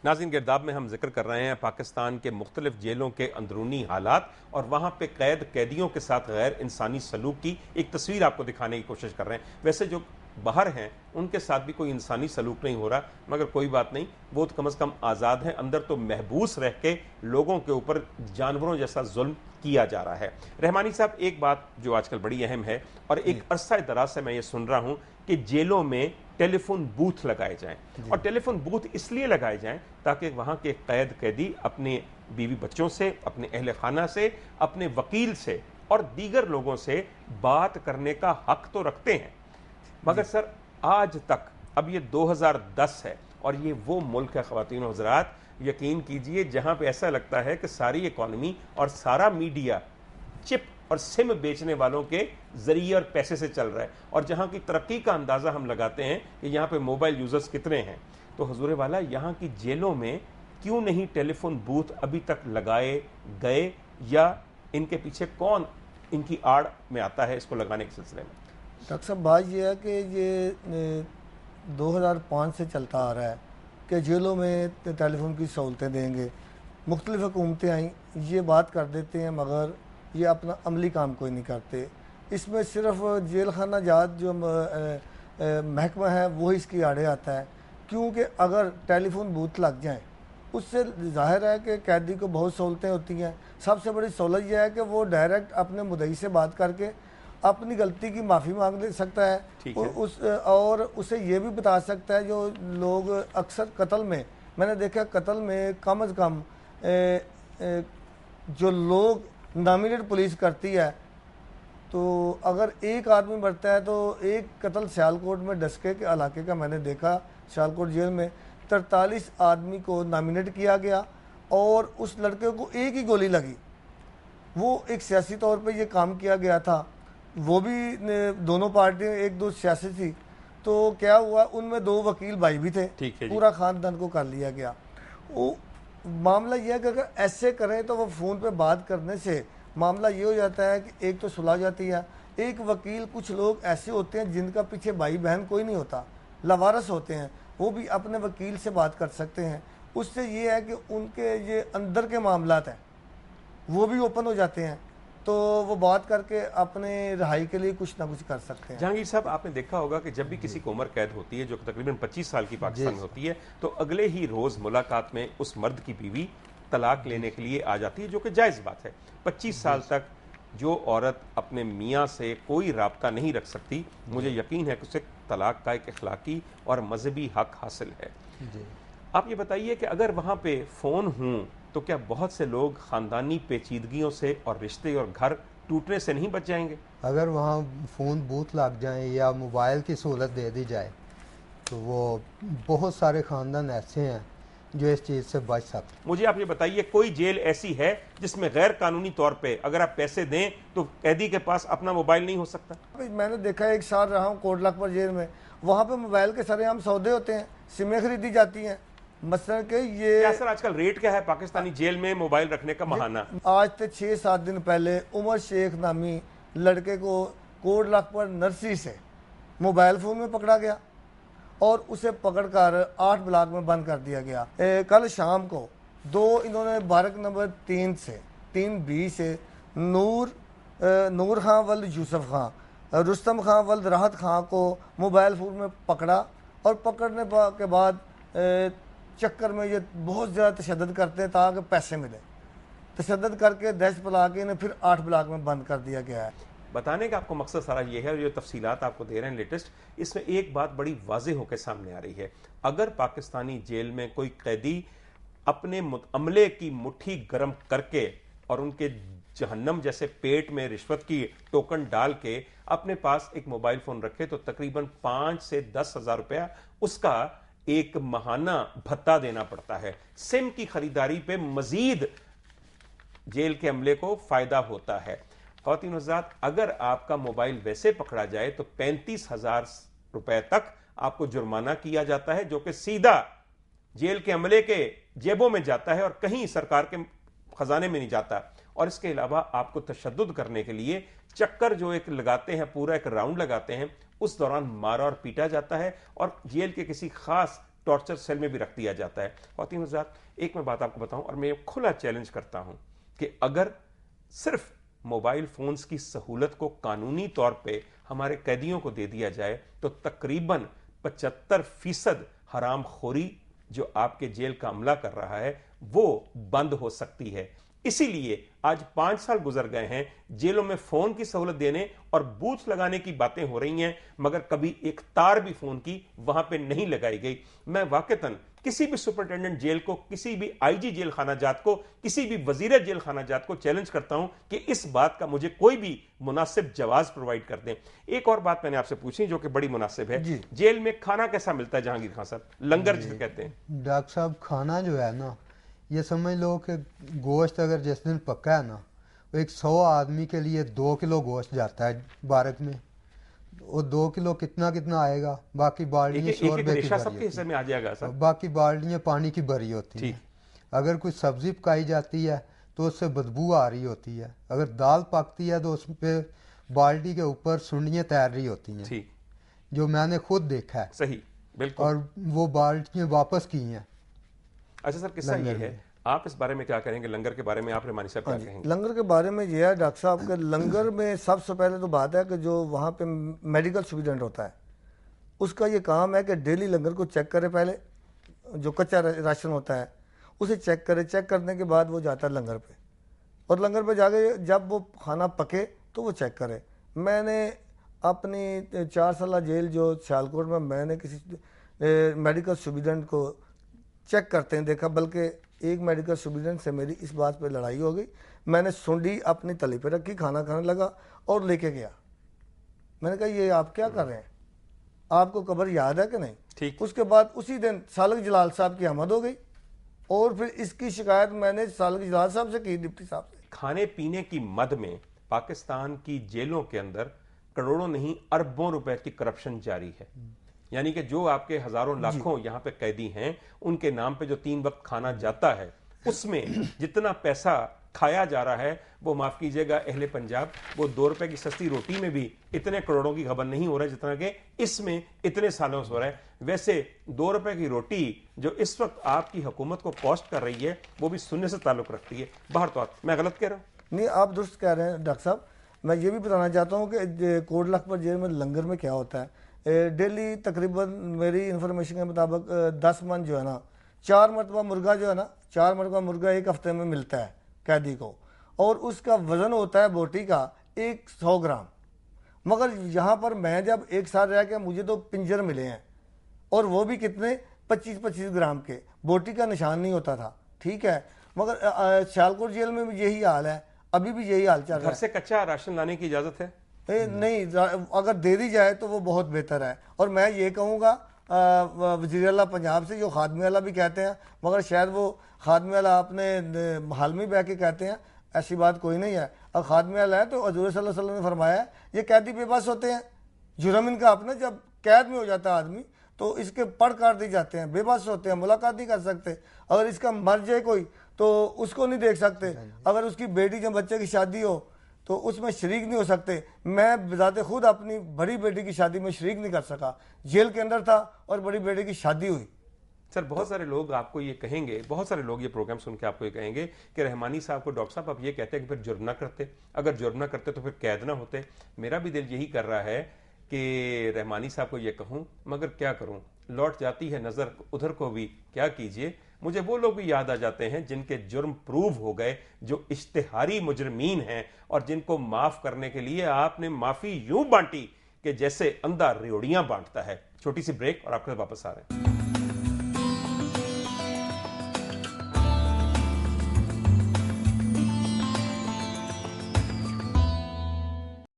नाज़रीन, गिरदाब में हम जिक्र कर रहे हैं पाकिस्तान के मुख्तलिफ जेलों के अंदरूनी हालात और वहाँ पे कैदियों के साथ गैर इंसानी सलूक की एक तस्वीर आपको दिखाने की कोशिश कर रहे हैं। वैसे जो बाहर हैं उनके साथ भी कोई इंसानी सलूक नहीं हो रहा, मगर कोई बात नहीं, वो तो कम से कम आज़ाद हैं। अंदर तो महबूस रह के लोगों के ऊपर जानवरों जैसा जुल्म किया जा रहा है। रहमानी साहब, एक बात जो आजकल बड़ी अहम है और एक अरसा दराज से मैं ये सुन रहा हूँ कि जेलों में टेलीफोन बूथ लगाए जाएं, और टेलीफोन बूथ इसलिए लगाए जाएं ताकि वहां के कैदी अपने बीवी बच्चों से, अपने अहले खाना से, अपने वकील से और दीगर लोगों से बात करने का हक तो रखते हैं। मगर सर, आज तक, अब ये 2010 है और ये वो मुल्क है ख़वातीन और हज़रात, यकीन कीजिए, जहां पे ऐसा लगता है कि सारी इकॉनमी और सारा मीडिया चिप और सिम बेचने वालों के जरिए और पैसे से चल रहा है, और जहां की तरक्की का अंदाजा हम लगाते हैं कि यहां पे मोबाइल यूजर्स कितने हैं। तो हुजूर वाला, यहां की जेलों में क्यों नहीं टेलीफोन बूथ अभी तक लगाए गए, या इनके पीछे कौन इनकी आड़ में आता है इसको लगाने के सिलसिले में? डॉक्टर साहब, बात यह है कि ये 2005 से चलता आ रहा है कि जेलों में टेलीफोन की सहूलतें देंगे। मुख्तलिफ हुकूमतें आई, ये बात कर देते हैं, मगर ये अपना अमली काम कोई नहीं करते। इसमें सिर्फ जेल खाना जात जो महकमा है वो इसकी आड़े आता है, क्योंकि अगर टेलीफोन बूथ लग जाएं उससे जाहिर है कि कैदी को बहुत सहूलतें होती हैं। सबसे बड़ी सहूलत यह है कि वो डायरेक्ट अपने मुद्दई से बात करके अपनी गलती की माफ़ी मांग ले सकता है, और उसे ये भी बता सकता है। जो लोग अक्सर कत्ल में, मैंने देखा कत्ल में कम अज़ कम जो लोग नॉमिनेट पुलिस करती है, तो अगर एक आदमी मरता है तो एक कत्ल सियालकोट में डस्के के इलाके का मैंने देखा, सियालकोट जेल में 43 आदमी को नॉमिनेट किया गया और उस लड़के को एक ही गोली लगी। वो एक सियासी तौर पे ये काम किया गया था, वो भी दोनों पार्टियां एक दो सियासी थी, तो क्या हुआ, उनमें 2 वकील भाई भी थे, पूरा खानदान को कर लिया गया। वो मामला यह है कि अगर ऐसे करें तो वो फ़ोन पे बात करने से मामला ये हो जाता है कि एक तो सुलह जाती है, एक वकील, कुछ लोग ऐसे होते हैं जिनका पीछे भाई बहन कोई नहीं होता, लवारस होते हैं, वो भी अपने वकील से बात कर सकते हैं। उससे ये है कि उनके ये अंदर के मामलात हैं वो भी ओपन हो जाते हैं, तो वो बात करके अपने रिहाई के लिए कुछ ना कुछ कर सकते हैं। जहांगीर साहब, आपने देखा होगा कि जब भी किसी को उम्र कैद होती है जो तकरीबन 25 साल की पाकिस्तान में होती है, तो अगले ही रोज़ मुलाकात में उस मर्द की बीवी तलाक लेने के लिए आ जाती है, जो कि जायज़ बात है। 25 साल तक जो औरत अपने मियाँ से कोई राब्ता नहीं रख सकती, मुझे यकीन है कि उसे तलाक का एक अखलाकी और मजहबी हक हासिल है। आप ये बताइए कि अगर वहाँ पे फ़ोन हों तो क्या बहुत से लोग ख़ानदानी पेचीदगियों से और रिश्ते और घर टूटने से नहीं बच जाएंगे? अगर वहाँ फ़ोन बूथ लग जाएं या मोबाइल की सहूलत दे दी जाए तो वो बहुत सारे ख़ानदान ऐसे हैं जो इस चीज़ से बच सकते। मुझे आप ये बताइए, कोई जेल ऐसी है जिसमें गैर कानूनी तौर पे अगर आप पैसे दें तो कैदी के पास अपना मोबाइल नहीं हो सकता? मैंने देखा है, 1 साल रहा हूँ कोट लखपत जेल में, वहाँ पे मोबाइल के सरेआम सौदे होते हैं, सिमें खरीदी जाती हैं। मसलन के ये क्या सर आजकल रेट क्या है पाकिस्तानी जेल में मोबाइल रखने का महाना? आज से 6-7 दिन पहले उमर शेख नामी लड़के को कोट लखपत नर्सरी से मोबाइल फ़ोन में पकड़ा गया और उसे पकड़कर 8 ब्लॉक में बंद कर दिया गया। कल शाम को 2 इन्होंने बारक नंबर 3B से नूर खां वल्द यूसुफ खां, रुस्तम खां वल्द राहत खां को मोबाइल फ़ोन में पकड़ा, और पकड़ने के बाद चक्कर में ये बहुत ज़्यादा तशद्दुद करते हैं ताकि पैसे मिले, तशद्दुद करके दहशत फैला के इन्हें फिर 8 ब्लॉक में बंद कर दिया गया है। बताने का आपको मकसद सारा ये है, और जो तफसीलात आपको दे रहे हैं लेटेस्ट, इसमें एक बात बड़ी वाज़ेह होकर सामने आ रही है। अगर पाकिस्तानी जेल में कोई कैदी अपने अमले की मुट्ठी गर्म करके और उनके जहन्नम जैसे पेट में रिश्वत की टोकन डाल के अपने पास एक मोबाइल फ़ोन रखे, तो तकरीबन 5 से 10 हज़ार रुपया उसका एक महाना भत्ता देना पड़ता है। सिम की खरीदारी पे मजीद जेल के अमले को फायदा होता है। ख़वातीन हज़रात, अगर आपका मोबाइल वैसे पकड़ा जाए तो 35,000 रुपए तक आपको जुर्माना किया जाता है, जो कि सीधा जेल के अमले के जेबों में जाता है और कहीं सरकार के खजाने में नहीं जाता। और इसके अलावा आपको तशद्दुद करने के लिए चक्कर जो एक लगाते हैं, पूरा एक राउंड लगाते हैं, उस दौरान मारा और पीटा जाता है और जेल के किसी खास टॉर्चर सेल में भी रख दिया जाता है। ख्वातीन हज़रात, एक मैं बात आपको बताऊं और मैं खुला चैलेंज करता हूं कि अगर सिर्फ मोबाइल फोन्स की सहूलत को कानूनी तौर पे हमारे कैदियों को दे दिया जाए तो तकरीबन 75% हराम खोरी जो आपके जेल का अमला कर रहा है वो बंद हो सकती है। इसीलिए आज 5 साल गुजर गए हैं, जेलों में फोन की सहूलत देने और बूथ लगाने की बातें हो रही हैं, मगर कभी एक तार भी फोन की वहां पे नहीं लगाई गई। मैं वाकईतन किसी भी सुपरिटेंडेंट जेल को, किसी भी आईजी जेल खाना जात को, किसी भी वजीर जेल खाना जात को चैलेंज करता हूं कि इस बात का मुझे कोई भी मुनासिब जवाब प्रोवाइड कर दें। एक और बात मैंने आपसे पूछी जो कि बड़ी मुनासिब है, जेल में खाना कैसा मिलता है जहांगीर खान साहब? लंगर जिसे कहते हैं। डॉक्टर साहब, खाना जो है ना, ये समझ लो कि गोश्त अगर जिस दिन पका है ना, वो 100 आदमी के लिए 2 किलो गोश्त जाता है बारक में। वो 2 किलो कितना कितना आएगा, बाकी बाल्टियाँ शोरबे की सबके हिस्से में आ जाएगा सर। बाकी बाल्टियाँ पानी की भरी होती हैं। अगर कोई सब्जी पकाई जाती है तो उससे बदबू आ रही होती है। अगर दाल पकती है तो उस पर बाल्टी के ऊपर सुंडियाँ तैर रही होती हैं, जो मैंने खुद देखा है। सही, बिल्कुल। और वो बाल्टियाँ वापस की हैं। अच्छा सर, किस्सा ये है, आप इस बारे में क्या कहेंगे? लंगर के बारे में आप रहमानी साहब क्या कहेंगे? लंगर के बारे में यह है डॉक्टर साहब के लंगर में सबसे पहले तो बात है कि जो वहाँ पे मेडिकल स्टूडेंट होता है उसका ये काम है कि डेली लंगर को चेक करे। पहले जो कच्चा राशन होता है उसे चेक करे, चेक करने के बाद वो जाता है लंगर पे, और लंगर पे जाके जब वो खाना पके तो वो चेक करे। मैंने अपनी 4 साल जेल जो सियालकोट में, मैंने किसी मेडिकल स्टूडेंट को चेक करते हैं देखा, बल्कि एक मेडिकल स्टूडेंट से मेरी इस बात पे लड़ाई हो गई। मैंने सुंडी अपनी तली पे रखी, खाना खाने लगा और लेके गया। मैंने कहा ये आप क्या कर रहे हैं, आपको कब्र याद है कि नहीं? ठीक। उसके बाद उसी दिन सालक जलाल साहब की आमद हो गई और फिर इसकी शिकायत मैंने सालक जलाल साहब से की, डिप्टी साहब से। खाने पीने की मद में पाकिस्तान की जेलों के अंदर करोड़ों नहीं अरबों रुपए की करप्शन जारी है। यानी कि जो आपके हजारों लाखों यहाँ पे कैदी हैं उनके नाम पे जो 3 वक्त खाना जाता है उसमें जितना पैसा खाया जा रहा है वो, माफ कीजिएगा अहले पंजाब, वो 2 रुपए की सस्ती रोटी में भी इतने करोड़ों की खबर नहीं हो रहा है जितना कि इसमें इतने सालों से हो रहा है। वैसे 2 रुपए की रोटी जो इस वक्त आपकी हुकूमत को कॉस्ट कर रही है वो भी सुनने से ताल्लुक रखती है। बाहर तो मैं गलत कह रहा हूँ? नहीं, आप दुरुस्त कह रहे हैं डॉक्टर साहब। मैं ये भी बताना चाहता हूँ कि कोट लखपत जेल में लंगर में क्या होता है। डेली तकरीबन मेरी इंफॉर्मेशन के मुताबिक 10 मन जो है ना, 4 मरतबा मुर्गा जो है ना, 4 मरतबा मुर्गा एक हफ्ते में मिलता है कैदी को, और उसका वजन होता है बोटी का 100 ग्राम। मगर यहाँ पर मैं जब एक साथ रह के मुझे तो पिंजर मिले हैं और वो भी कितने 25-25 ग्राम के, बोटी का निशान नहीं होता था। ठीक है, मगर सियालकोट जेल में भी यही हाल है, अभी भी यही हाल चल रहा है। घर से कच्चा राशन लाने की इजाजत है? नहीं, अगर दे दी जाए तो वो बहुत बेहतर है। और मैं ये कहूँगा वज़ीर आला पंजाब से, जो खादमी वाला भी कहते हैं, मगर शायद वो खादमी वाला अपने हाल में बह के कहते हैं, ऐसी बात कोई नहीं है। और खादमी वाला है तो हज़ूर सल्लल्लाहु अलैहि वसल्लम ने फरमाया ये कैदी बेबस होते हैं, जुर्म इनका अपना, जब कैद में हो जाता है आदमी तो इसके पढ़ काट दी जाते हैं, बेबस होते हैं, मुलाकात नहीं कर सकते। अगर इसका मर जाए कोई तो उसको नहीं देख सकते। अगर उसकी बेटी जब बच्चे की शादी हो तो उसमें शरीक नहीं हो सकते। मैं बिजाते खुद अपनी बड़ी बेटी की शादी में शरीक नहीं कर सका, जेल के अंदर था और बड़ी बेटी की शादी हुई। सर, बहुत सारे लोग आपको ये कहेंगे, बहुत सारे लोग ये प्रोग्राम सुन के आपको ये कहेंगे कि रहमानी साहब को, डॉक्टर साहब आप ये कहते हैं कि फिर जुर्म ना करते, अगर जुर्म ना करते तो फिर कैद ना होते। मेरा भी दिल यही कर रहा है कि रहमानी साहब को ये कहूँ, मगर क्या करूँ, लौट जाती है नजर उधर को भी, क्या कीजिए। मुझे वो लोग भी याद आ जाते हैं जिनके जुर्म प्रूव हो गए, जो इश्तिहारी मुजरमीन हैं, और जिनको माफ करने के लिए आपने माफी यूं बांटी कि जैसे अंधा रेवड़ियां बांटता है। छोटी सी ब्रेक और आपके वापस आ रहे हैं।